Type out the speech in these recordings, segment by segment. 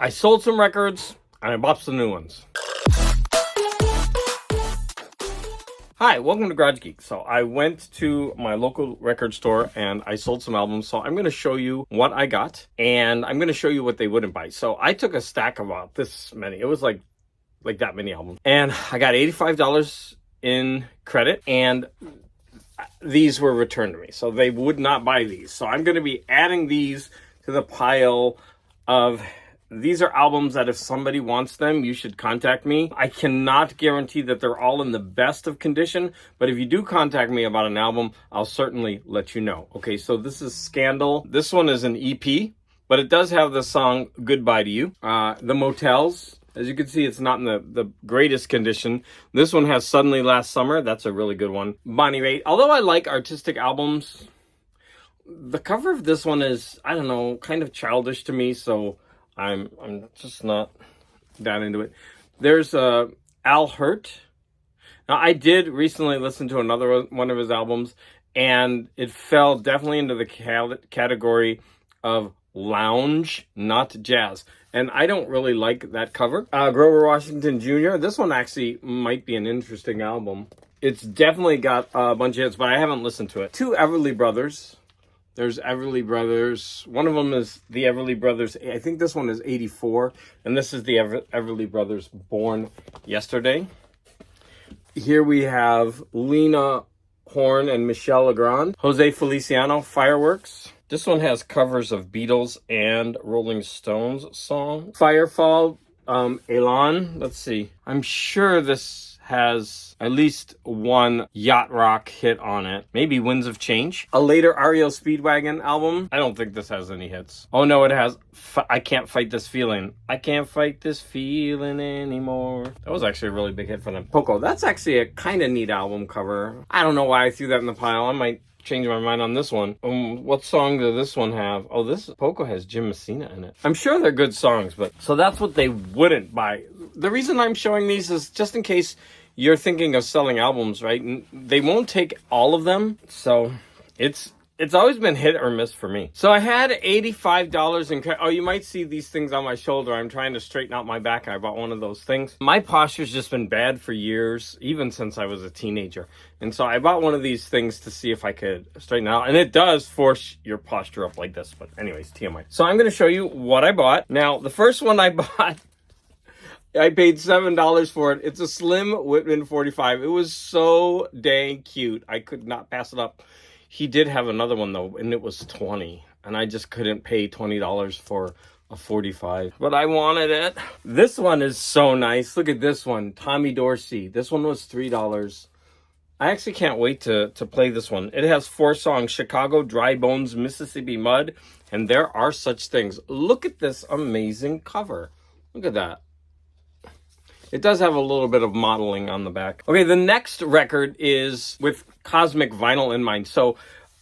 I sold some records and I bought some new ones. Hi, welcome to Garage Geek. So I went to my local record store and I sold some albums. So I'm going to show you what I got and I'm going to show you what they wouldn't buy. So I took a stack of about this many. It was like that many albums. And I got $85 in credit and these were returned to me. So they would not buy these. So I'm going to be adding these to the pile of... These are albums that if somebody wants them, you should contact me. I cannot guarantee that they're all in the best of condition, but if you do contact me about an album, I'll certainly let you know. Okay, so this is Scandal. This one is an EP, but it does have the song Goodbye to You. The Motels, as you can see, it's not in the greatest condition. This one has Suddenly Last Summer. That's a really good one. Bonnie Raitt. Although I like artistic albums, the cover of this one is, I don't know, kind of childish to me, so... I'm just not that into it. There's Al Hurt. Now, I did recently listen to another one of his albums, and it fell definitely into the category of lounge, not jazz. And I don't really like that cover. Grover Washington Jr. This one actually might be an interesting album. It's definitely got a bunch of hits, but I haven't listened to it. Two Everly Brothers. There's Everly Brothers. One of them is the Everly Brothers. I think this one is 84. And this is the Everly Brothers Born Yesterday. Here we have Lena Horne and Michelle Legrand. Jose Feliciano, Fireworks. This one has covers of Beatles and Rolling Stones songs. Firefall, Elan. Let's see. I'm sure this has at least one yacht rock hit on it. Maybe Winds of Change. A later REO Speedwagon album. I don't think this has any hits. Oh no, it has I Can't Fight This Feeling. I can't fight this feeling anymore. That was actually a really big hit for them. Poco. That's actually a kind of neat album cover. I don't know why I threw that in the pile. I might change my mind on this one. What song does this one have? Oh, this Poco has Jim Messina in it. I'm sure they're good songs, but so that's what they wouldn't buy. The reason I'm showing these is just in case you're thinking of selling albums, right? And they won't take all of them, so it's always been hit or miss for me. So I had $85 in credit. Oh, you might see these things on my shoulder. I'm trying to straighten out my back. I bought one of those things. My posture's just been bad for years, even since I was a teenager. And so I bought one of these things to see if I could straighten out. And it does force your posture up like this. But anyways, TMI. So I'm going to show you what I bought. Now, the first one I bought, I paid $7 for it. It's a Slim Whitman 45. It was so dang cute. I could not pass it up. He did have another one, though, and it was $20. And I just couldn't pay $20 for a 45. But I wanted it. This one is so nice. Look at this one. Tommy Dorsey. This one was $3. I actually can't wait to play this one. It has 4 songs. Chicago, Dry Bones, Mississippi Mud, and There Are Such Things. Look at this amazing cover. Look at that. It does have a little bit of modeling on the back. Okay, the next record is with Cosmic Vinyl in mind. So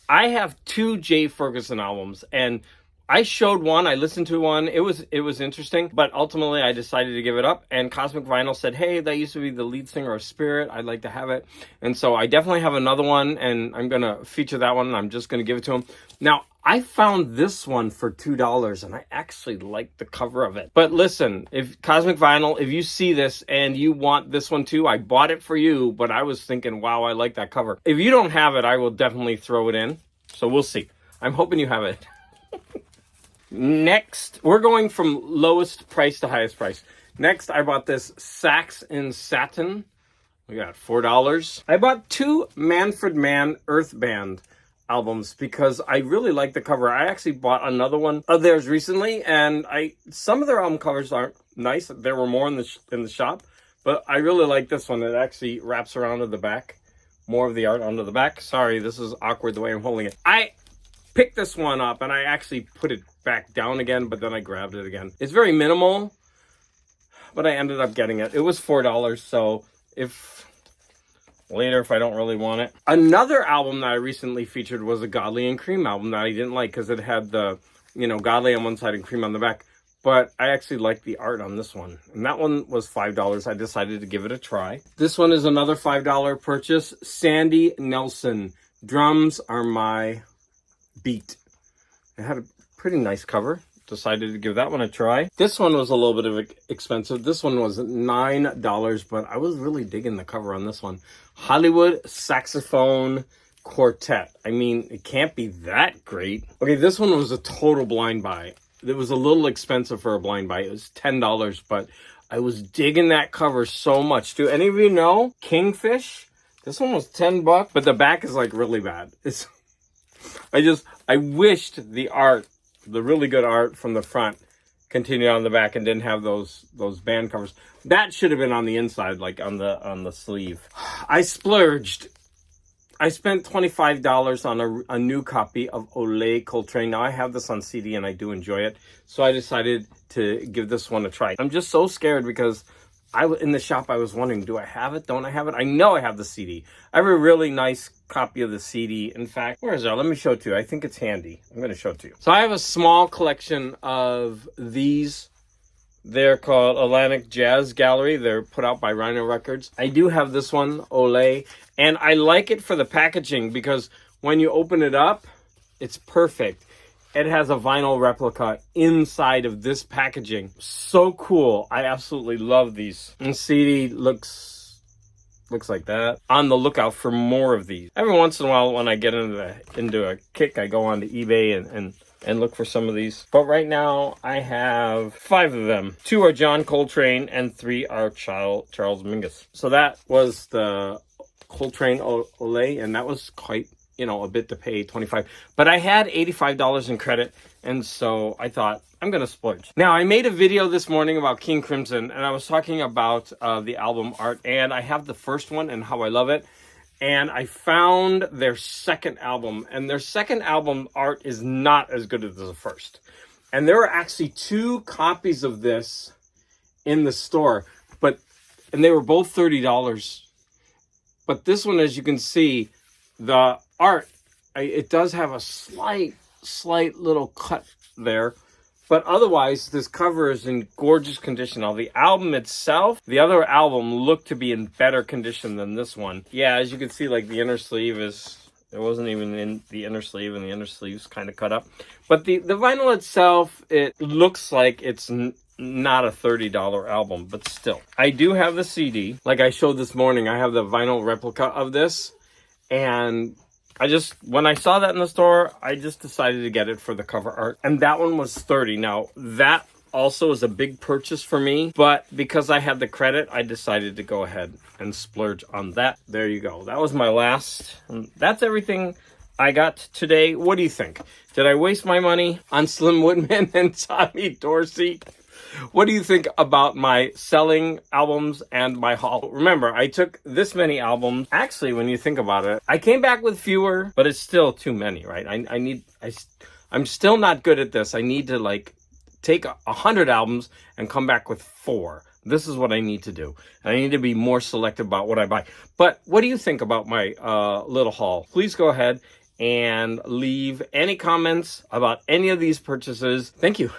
I have 2 Jay Ferguson albums, and I showed one, I listened to one, it was interesting, but ultimately I decided to give it up, and Cosmic Vinyl said, hey, that used to be the lead singer of Spirit, I'd like to have it. And so I definitely have another one, and I'm going to feature that one, and I'm just going to give it to him. Now, I found this one for $2, and I actually like the cover of it. But listen, if Cosmic Vinyl, if you see this and you want this one too, I bought it for you, but I was thinking, wow, I like that cover. If you don't have it, I will definitely throw it in. So we'll see. I'm hoping you have it. Next, we're going from lowest price to highest price. Next, I bought this Sax in Satin. We got $4. I bought 2 Manfred Mann Earth Band albums because I really like the cover. I actually bought another one of theirs recently, and some of their album covers aren't nice. There were more in the shop, but I really like this one. It actually wraps around to the back. More of the art onto the back. Sorry, this is awkward the way I'm holding it. I picked this one up and I actually put it back down again, but then I grabbed it again. It's very minimal, but I ended up getting it. It was $4, so if I don't really want it. Another album that I recently featured was a Godley and Cream album that I didn't like because it had the, Godley on one side and Cream on the back. But I actually like the art on this one. And that one was $5. I decided to give it a try. This one is another $5 purchase. Sandy Nelson. Drums Are My Beat. It had a pretty nice cover. decided to give that one a try. This one was a little bit of expensive. This one was $9, but I was really digging the cover on this one. Hollywood Saxophone Quartet. I mean, it can't be that great. Okay, this one was a total blind buy. It was a little expensive for a blind buy. It was $10, but I was digging that cover so much. Do any of you know Kingfish? This one was $10, but the back is like really bad. I wished the art, the really good art from the front, continued on the back and didn't have those band covers. That should have been on the inside, like on the sleeve. I splurged. I spent $25 on a new copy of Olé Coltrane. Now I have this on CD and I do enjoy it, so I decided to give this one a try. I'm just so scared because in the shop I was wondering, do I have it? Don't I have it? I know I have the CD. I have a really nice copy of the CD. In fact, where is it? Let me show it to you. I think it's handy. I'm going to show it to you. So I have a small collection of these. They're called Atlantic Jazz Gallery. They're put out by Rhino Records. I do have this one, Olé, and I like it for the packaging because when you open it up, it's perfect. It has a vinyl replica inside of this packaging. So cool. I absolutely love these. And CD looks like that. On the lookout for more of these. Every once in a while when I get into a kick, I go onto eBay and look for some of these. But right now I have 5 of them. 2 are John Coltrane and 3 are Charles Mingus. So that was the Coltrane Olé, and that was quite, a bit to pay, $25. But I had $85 in credit, and so I thought, I'm going to splurge. Now, I made a video this morning about King Crimson, and I was talking about the album art, and I have the first one and how I love it. And I found their second album, and their second album art is not as good as the first. And there are actually 2 copies of this in the store, and they were both $30. But this one, as you can see, the art, it does have a slight little cut there. But otherwise, this cover is in gorgeous condition. Now, the album itself, the other album looked to be in better condition than this one. Yeah, as you can see, like the inner sleeve it wasn't even in the inner sleeve, and the inner sleeve's kind of cut up. But the vinyl itself, it looks like it's not a $30 album, but still. I do have the CD. Like I showed this morning, I have the vinyl replica of this. And when I saw that in the store, I just decided to get it for the cover art. And that one was $30. Now, that also is a big purchase for me. But because I had the credit, I decided to go ahead and splurge on that. There you go. That was my last. And that's everything I got today. What do you think? Did I waste my money on Slim Woodman and Tommy Dorsey? What do you think about my selling albums and my haul? Remember, I took this many albums. Actually, when you think about it, I came back with fewer, but it's still too many, right? I'm still not good at this. I need to take 100 albums and come back with 4. This is what I need to do. I need to be more selective about what I buy. But what do you think about my little haul? Please go ahead and leave any comments about any of these purchases. Thank you.